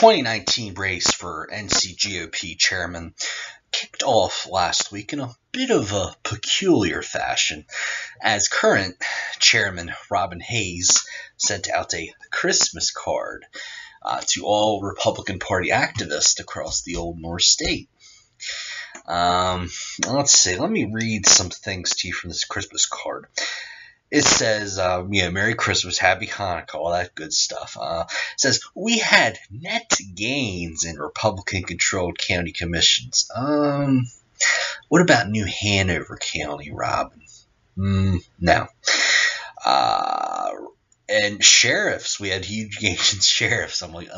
2019 race for NCGOP chairman kicked off last week in a bit of a peculiar fashion, as current chairman Robin Hayes sent out a Christmas card to all Republican Party activists across the Old North State. Let's see, let me read some things to you from this Christmas card. It says, Merry Christmas, Happy Hanukkah, all that good stuff. It says, we had net gains in Republican-controlled county commissions. What about New Hanover County, Robin? No. And sheriffs, we had huge gains in sheriffs. I'm like,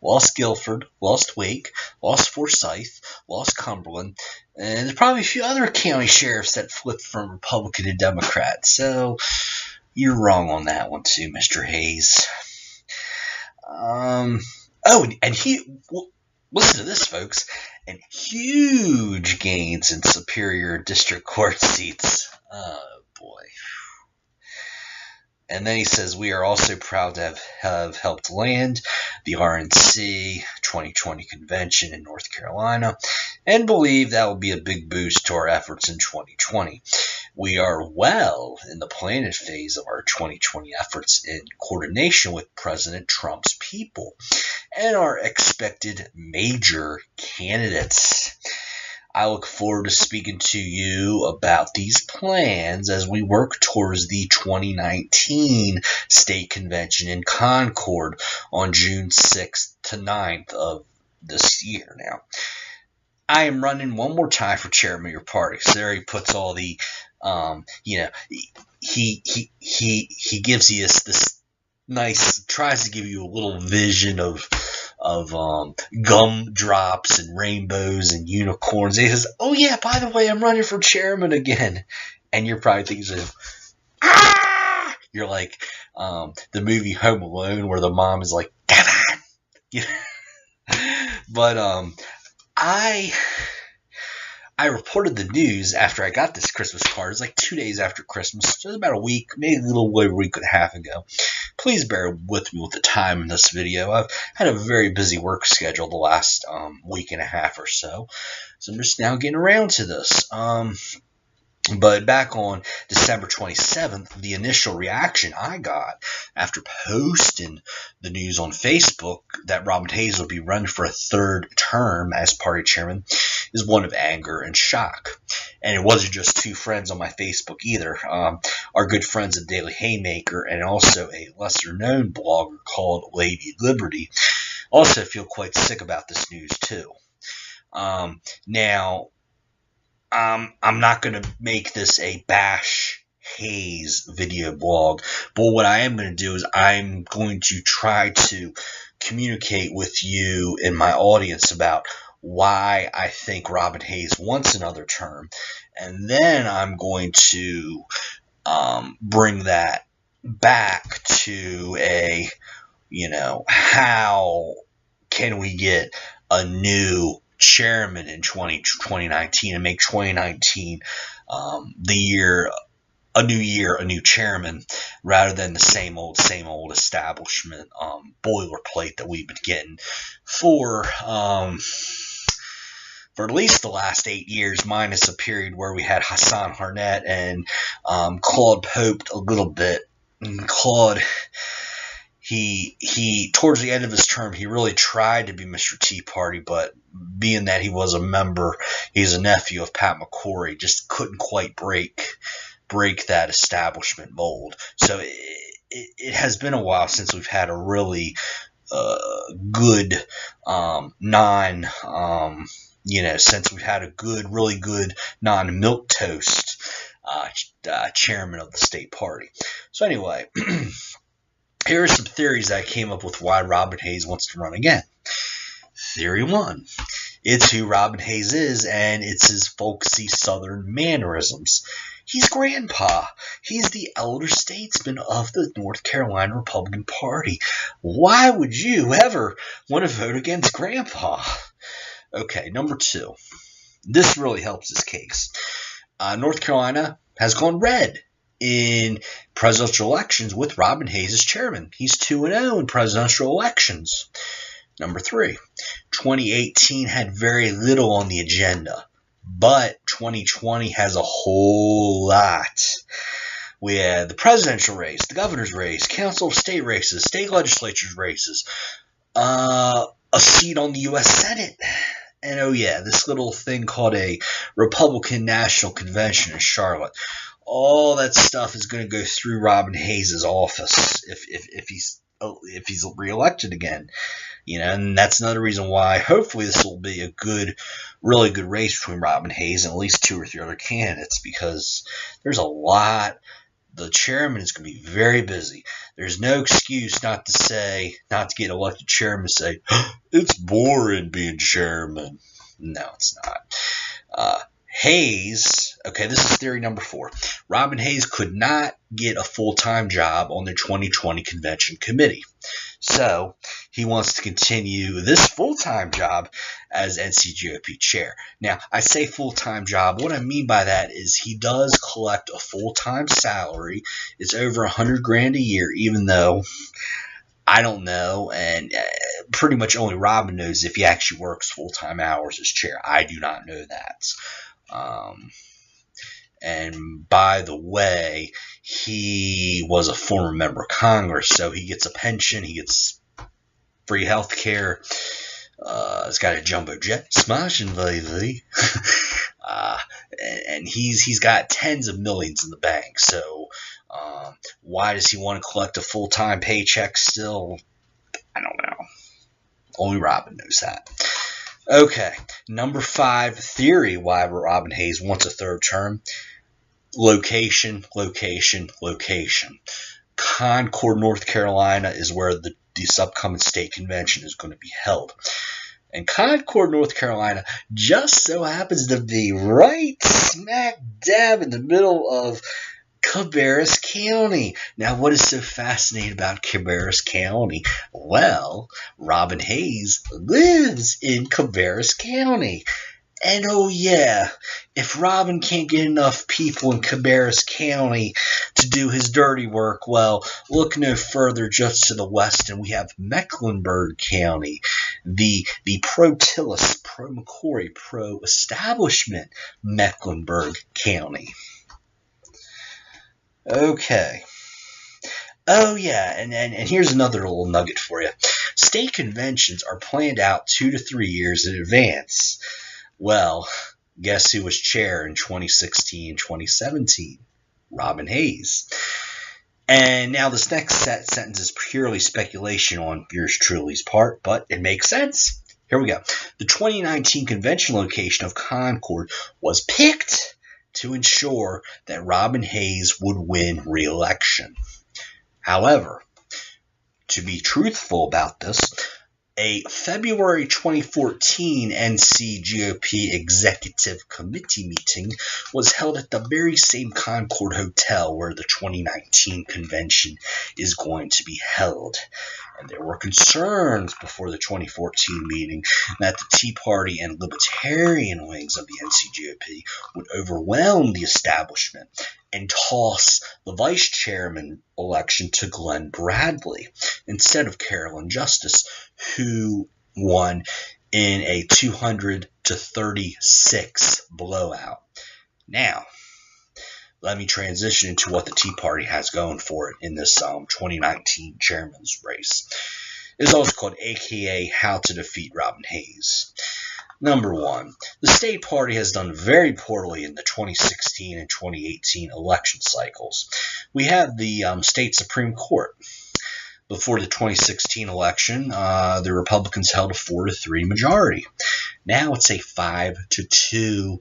lost Guilford, lost Wake, lost Forsyth, lost Cumberland, and there's probably a few other county sheriffs that flipped from Republican to Democrat. So you're wrong on that one too, Mr. Hayes. And listen to this, folks, and huge gains in Superior District Court seats. Oh boy. And then he says, we are also proud to have helped land the RNC 2020 convention in North Carolina and believe that will be a big boost to our efforts in 2020. We are well in the planning phase of our 2020 efforts in coordination with President Trump's people and our expected major candidates. I look forward to speaking to you about these plans as we work towards the 2019 state convention in Concord on June 6th to 9th of this year. Now, I am running one more time for chairman of your party. So there he puts all the, he gives you this nice, tries to give you a little vision of gumdrops and rainbows and unicorns. And he says, oh yeah, by the way, I'm running for chairman again. And you're probably thinking, you're like the movie Home Alone where the mom is like, Kevin! But I reported the news after I got this Christmas card. It was like 2 days after Christmas. Just about a week, maybe a little over a week and a half ago. Please bear with me with the time in this video. I've had a very busy work schedule the last week and a half or so. So I'm just now getting around to this. But back on December 27th, the initial reaction I got after posting the news on Facebook that Robin Hayes will be running for a third term as party chairman is one of anger and shock. And it wasn't just two friends on my Facebook either. Our good friends at Daily Haymaker and also a lesser-known blogger called Lady Liberty also feel quite sick about this news too. Now, I'm not going to make this a bash Hayes video blog, but what I am going to do is I'm going to try to communicate with you and my audience about why I think Robin Hayes wants another term, and then I'm going to bring that back to how can we get a new chairman in 2019 and make 2019 the year, a new chairman, rather than the same old establishment boilerplate that we've been getting for at least the last 8 years, minus a period where we had Hassan Harnett and Claude Pope a little bit. And Claude, he towards the end of his term, he really tried to be Mr. Tea Party, but being that he was a member, he's a nephew of Pat McCrory, just couldn't quite break that establishment mold. So it has been a while since we've had a really good since we've had a really good non-milquetoast chairman of the state party. So anyway, here are some theories that I came up with why Robin Hayes wants to run again. Theory 1. It's who Robin Hayes is, and it's his folksy southern mannerisms. He's grandpa. He's the elder statesman of the North Carolina Republican Party. Why would you ever want to vote against grandpa? Okay, number 2. This really helps his case. North Carolina has gone red in presidential elections with Robin Hayes as chairman. He's 2-0 in presidential elections. Number 3, 2018 had very little on the agenda, but 2020 has a whole lot. We had the presidential race, the governor's race, council of state races, state legislatures races, a seat on the U.S. Senate. And oh yeah, this little thing called a Republican National Convention in Charlotte. All that stuff is going to go through Robin Hayes' office if he's reelected again. And that's another reason why hopefully this will be a really good race between Robin Hayes and at least 2 or 3 other candidates, because there's a lot. The chairman is going to be very busy. There's no excuse not to get elected chairman and say, it's boring being chairman. No, it's not. Hayes, okay, this is theory number 4. Robin Hayes could not get a full-time job on the 2020 convention committee. So he wants to continue this full-time job as NCGOP chair. Now, I say full-time job. What I mean by that is he does collect a full-time salary. It's over $100,000 a year, even though I don't know, and pretty much only Robin knows if he actually works full-time hours as chair. I do not know that. And by the way, he was a former member of Congress, so he gets a pension, he gets free health care, he's got a jumbo jet, smashing baby, and he's got tens of millions in the bank. So why does he want to collect a full-time paycheck still? I don't know. Only Robin knows that. Okay, number 5 theory why Robin Hayes wants a 3rd term. Location. Concord, North Carolina is where this upcoming state convention is going to be held. And Concord, North Carolina just so happens to be right smack dab in the middle of Cabarrus County. Now, what is so fascinating about Cabarrus County? Well, Robin Hayes lives in Cabarrus County. And oh yeah, if Robin can't get enough people in Cabarrus County to do his dirty work, well, look no further just to the west, and we have Mecklenburg County, the pro-Tillis, pro-McCory, pro-establishment Mecklenburg County. Okay. Oh yeah, and here's another little nugget for you. State conventions are planned out 2 to 3 years in advance. Well, guess who was chair in 2016, 2017? Robin Hayes. And now this next sentence is purely speculation on yours truly's part, but it makes sense. Here we go. The 2019 convention location of Concord was picked to ensure that Robin Hayes would win re-election. However, to be truthful about this, a February 2014 NCGOP Executive Committee meeting was held at the very same Concord Hotel where the 2019 convention is going to be held. And there were concerns before the 2014 meeting that the Tea Party and Libertarian wings of the NCGOP would overwhelm the establishment and toss the vice chairman election to Glenn Bradley instead of Carolyn Justice, who won in a 200-36 blowout. Now, let me transition into what the Tea Party has going for it in this 2019 chairman's race. It's also called AKA How to Defeat Robin Hayes. Number 1, the state party has done very poorly in the 2016 and 2018 election cycles. We have the state Supreme Court. Before the 2016 election, the Republicans held a 4-3 majority. Now it's a 5-2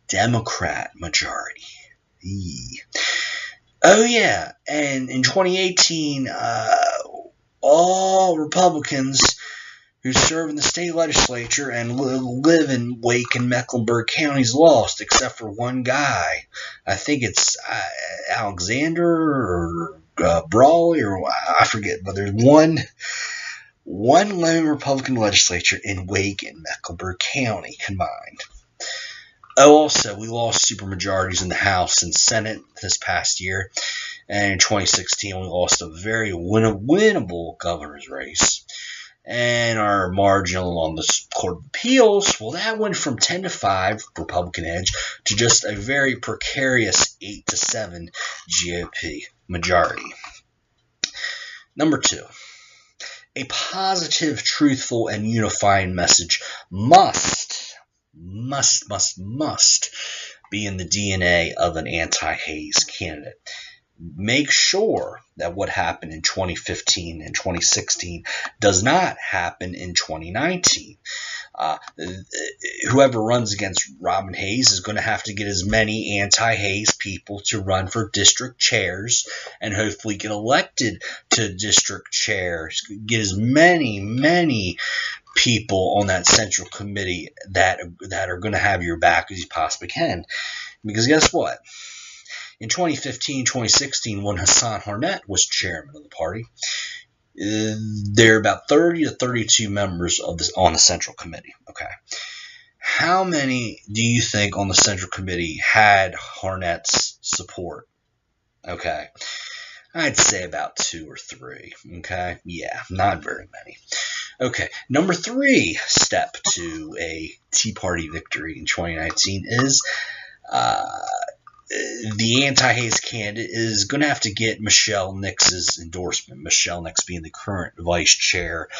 Democrat majority. Oh yeah, and in 2018, all Republicans who serve in the state legislature and live in Wake and Mecklenburg counties lost, except for one guy. I think it's Alexander or Brawley, or I forget, but there's one lone Republican legislature in Wake and Mecklenburg County combined. Oh, also, we lost supermajorities in the House and Senate this past year, and in 2016 we lost a very winnable governor's race. and our margin on the Court of Appeals, well, that went from 10-5 Republican edge to just a very precarious 8-7 GOP majority. Number 2, a positive, truthful, and unifying message must be in the DNA of an anti-Hayes candidate. Make sure that what happened in 2015 and 2016 does not happen in 2019. Whoever runs against Robin Hayes is going to have to get as many anti-Hayes people to run for district chairs and hopefully get elected to district chairs. Get as many people on that central committee that are going to have your back as you possibly can. Because guess what? In 2015, 2016, when Hassan Harnett was chairman of the party, there are about 30 to 32 members on the Central Committee. Okay, how many do you think on the Central Committee had Harnett's support? Okay, I'd say about 2 or 3. Okay, yeah, not very many. Okay, number 3 step to a Tea Party victory in 2019 is the anti-Hayes candidate is going to have to get Michelle Nix's endorsement. Michelle Nix being the current vice chair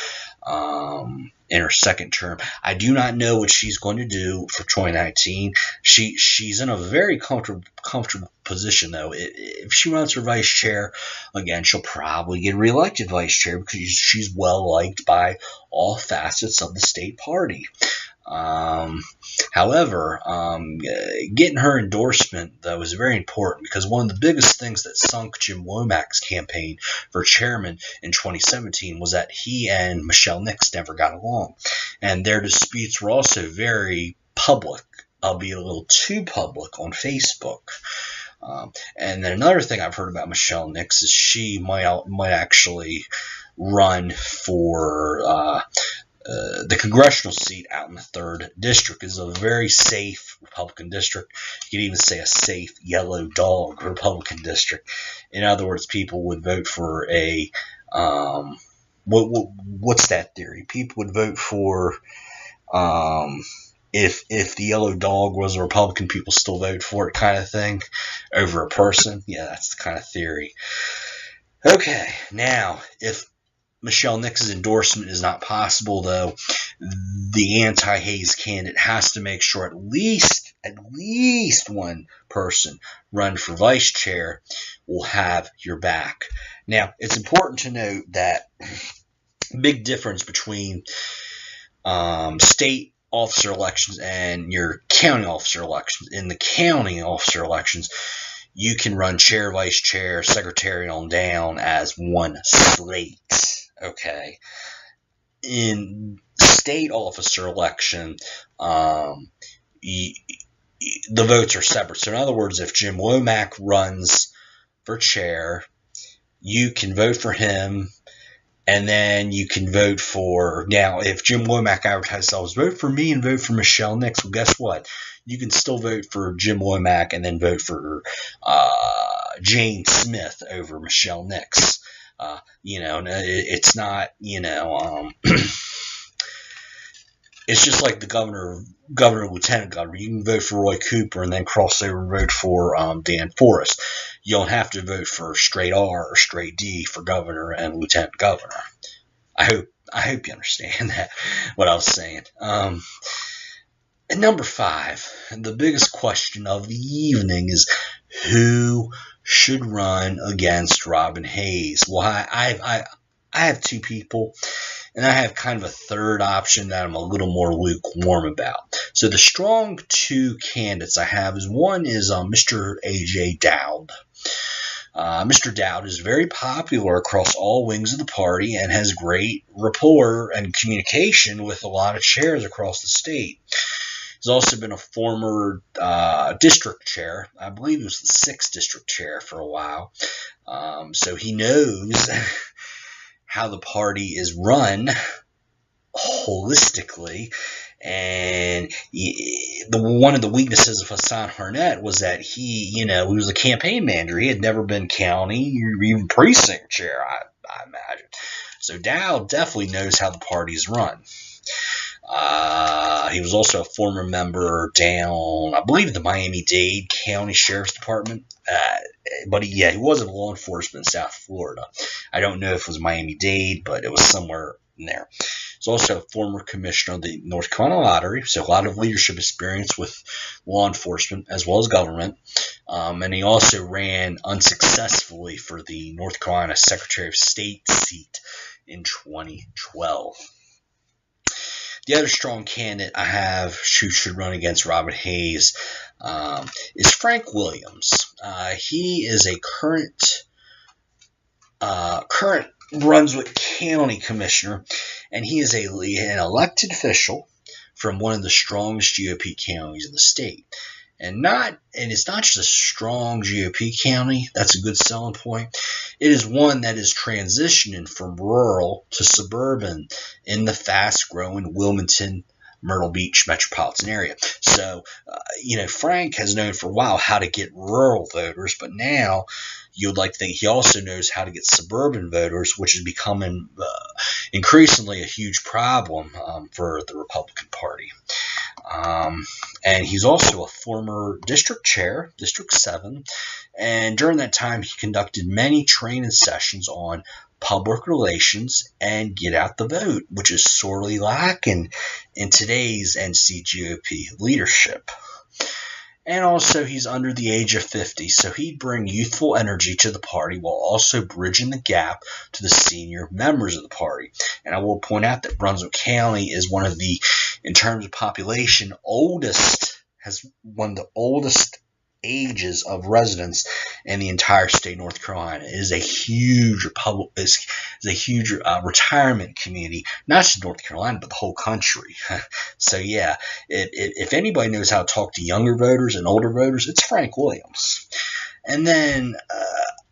in her second term. I do not know what she's going to do for 2019. She's in a very comfortable position, though. If she runs for vice chair, again, she'll probably get reelected vice chair because she's well liked by all facets of the state party. However, getting her endorsement, though, is very important because one of the biggest things that sunk Jim Womack's campaign for chairman in 2017 was that he and Michelle Nix never got along. And their disputes were also very public, albeit a little too public, on Facebook. And then another thing I've heard about Michelle Nix is she might actually run for the congressional seat out in the 3rd district. Is a very safe Republican district. You could even say a safe yellow dog Republican district. In other words, people would vote for a what's that theory? People would vote for if the yellow dog was a Republican, people still vote for it, kind of thing, over a person. Yeah, that's the kind of theory. Okay, now if Michelle Nix's endorsement is not possible, though, the anti-Hayes candidate has to make sure at least one person run for vice chair will have your back. Now, it's important to note that big difference between state officer elections and your county officer elections. In the county officer elections, you can run chair, vice chair, secretary on down as one slate. Okay. In state officer election, the votes are separate. So in other words, if Jim Womack runs for chair, you can vote for him, and then you can vote for, now if Jim Womack advertises, vote for me and vote for Michelle Nix, well, guess what? You can still vote for Jim Womack and then vote for Jane Smith over Michelle Nix. It's not, it's just like the governor, lieutenant governor. You can vote for Roy Cooper and then cross over and vote for Dan Forrest. You don't have to vote for straight R or straight D for governor and lieutenant governor. I hope you understand that, what I was saying. And number 5, the biggest question of the evening is who should run against Robin Hayes. Well, I have 2 people, and I have kind of a third option that I'm a little more lukewarm about. So the strong 2 candidates I have is one is Mr. A.J. Dowd. Mr. Dowd is very popular across all wings of the party and has great rapport and communication with a lot of chairs across the state. He's also been a former district chair. I believe he was the 6th district chair for a while. So he knows how the party is run holistically. And one of the weaknesses of Hassan Harnett was that he was a campaign manager. He had never been county or even precinct chair. I imagine. So Dow definitely knows how the party's run. He was also a former member down, I believe, the Miami-Dade County Sheriff's Department. But he was in law enforcement in South Florida. I don't know if it was Miami-Dade, but it was somewhere in there. He's also a former commissioner of the North Carolina Lottery, so a lot of leadership experience with law enforcement as well as government. And he also ran unsuccessfully for the North Carolina Secretary of State seat in 2012. The other strong candidate I have who should run against Robin Hayes is Frank Williams. He is a current Brunswick County Commissioner, and he is an elected official from one of the strongest GOP counties in the state. And it's not just a strong GOP county. That's a good selling point. It is one that is transitioning from rural to suburban in the fast-growing Wilmington, Myrtle Beach metropolitan area. So, Frank has known for a while how to get rural voters, but now you'd like to think he also knows how to get suburban voters, which is becoming increasingly a huge problem for the Republican Party. And he's also a former district chair, District 7, and during that time he conducted many training sessions on public relations and get out the vote, which is sorely lacking in today's NC GOP leadership. And also, he's under the age of 50, so he'd bring youthful energy to the party while also bridging the gap to the senior members of the party. And I will point out that Brunswick County is one of the, in terms of population, has one of the oldest ages of residents in the entire state of North Carolina. It is a huge retirement community, not just North Carolina, but the whole country. So yeah, if anybody knows how to talk to younger voters and older voters, it's Frank Williams. And then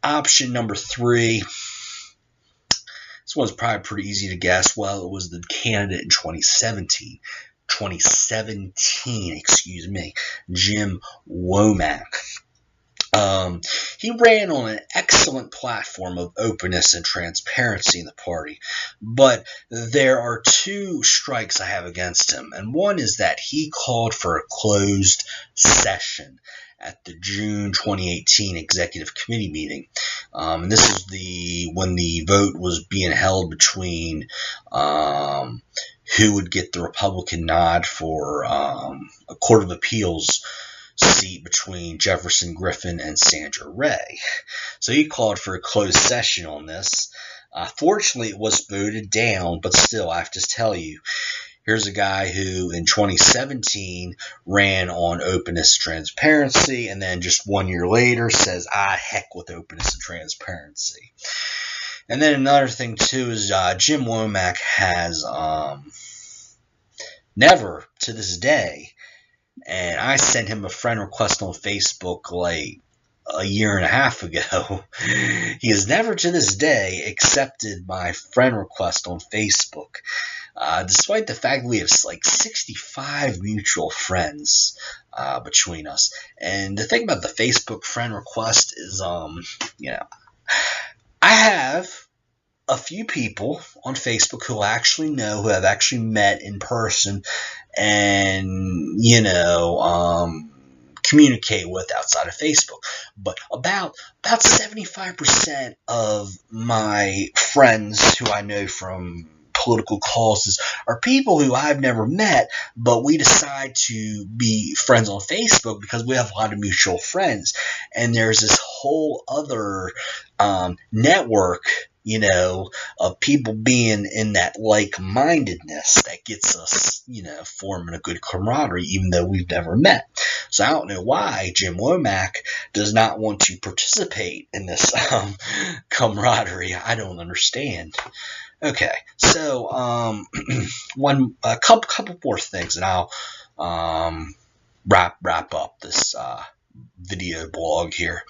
option number 3. This one's probably pretty easy to guess. Well, it was the candidate in 2017, Jim Womack. He ran on an excellent platform of openness and transparency in the party, but there are 2 strikes I have against him, and one is that he called for a closed session at the June 2018 Executive Committee meeting. And this is when the vote was being held between who would get the Republican nod for a Court of Appeals seat between Jefferson Griffin and Sandra Ray. So he called for a closed session on this. Fortunately, it was voted down, but still, I have to tell you, here's a guy who in 2017 ran on openness and transparency, and then just 1 year later says, heck with openness and transparency. And then another thing, too, is Jim Womack has never, to this day, and I sent him a friend request on Facebook like a year and a half ago. He has never to this day accepted my friend request on Facebook, despite the fact we have like 65 mutual friends between us. And the thing about the Facebook friend request is, I have a few people on Facebook who have actually met in person and, communicate with outside of Facebook. But about 75% of my friends who I know from political causes are people who I've never met, but we decide to be friends on Facebook because we have a lot of mutual friends. And there's this whole other network, of people being in that like-mindedness that gets us, forming a good camaraderie, even though we've never met. So I don't know why Jim Womack does not want to participate in this camaraderie. I don't understand. Okay, so a couple more things, and I'll wrap up this video blog here.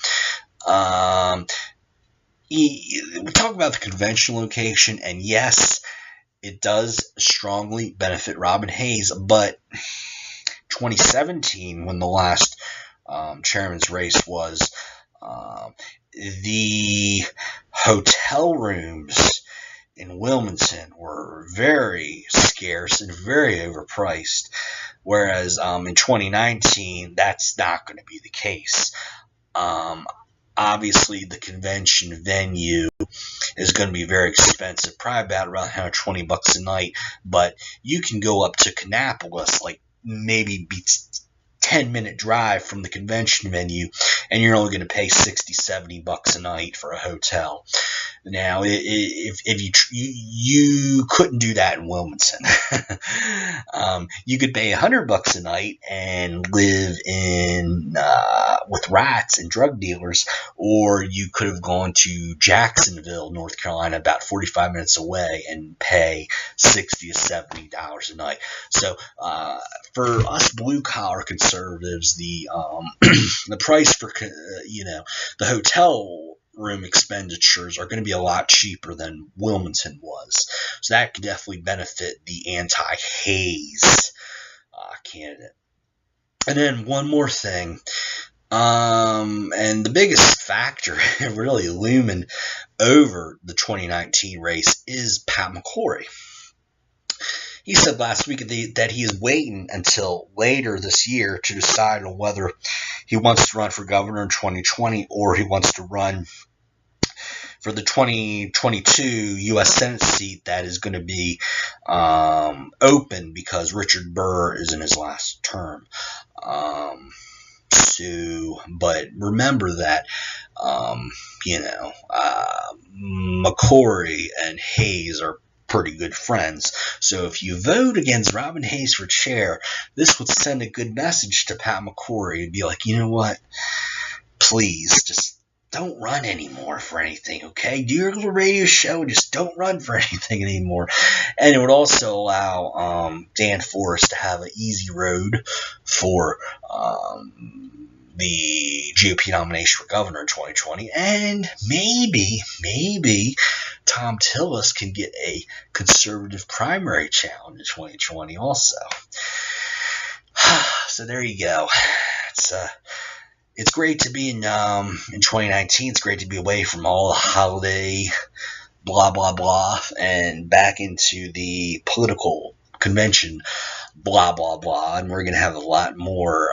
We talk about the convention location, and yes, it does strongly benefit Robin Hayes, but 2017, when the last chairman's race was, the hotel rooms in Wilmington were very scarce and very overpriced, whereas in 2019 that's not going to be the case. Obviously, the convention venue is going to be very expensive, probably about around $120 a night, but you can go up to Kannapolis, like maybe be 10-minute drive from the convention venue, and you're only going to pay $60-70 a night for a hotel. Now, if you couldn't do that in Wilmington, you could pay $100 a night and live in with rats and drug dealers, or you could have gone to Jacksonville, North Carolina, about 45 minutes away, and pay $60-70 a night. So, for us blue collar conservatives, the the price for the hotel room expenditures are going to be a lot cheaper than Wilmington was. So that could definitely benefit the anti-Hayes candidate. And then one more thing, and the biggest factor really looming over the 2019 race is Pat McCrory. He said last week that he is waiting until later this year to decide on whether he wants to run for governor in 2020 or he wants to run for the 2022 U.S. Senate seat that is going to be open because Richard Burr is in his last term. But remember that, McCrory and Hayes are pretty good friends. So if you vote against Robin Hayes for chair, this would send a good message to Pat McCrory and be like, you know what? Please, just don't run anymore for anything, okay? Do your little radio show and just don't run for anything anymore. And it would also allow Dan Forest to have an easy road for the GOP nomination for governor in 2020. And maybe Tom Tillis can get a conservative primary challenge in 2020 also. So there you go. It's great to be in 2019. It's great to be away from all the holiday blah, blah, blah, and back into the political convention blah, blah, blah. And we're going to have a lot more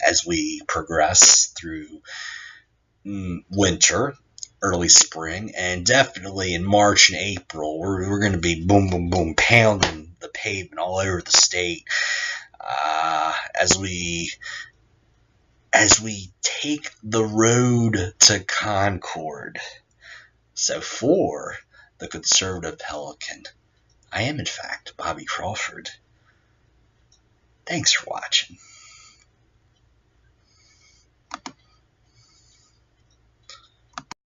as we progress through winter, early spring, and definitely in March and April, we're going to be boom, boom, boom, pounding the pavement all over the state as we take the road to Concord. So for the conservative Pelican, I am in fact Bobby Crawford. Thanks for watching.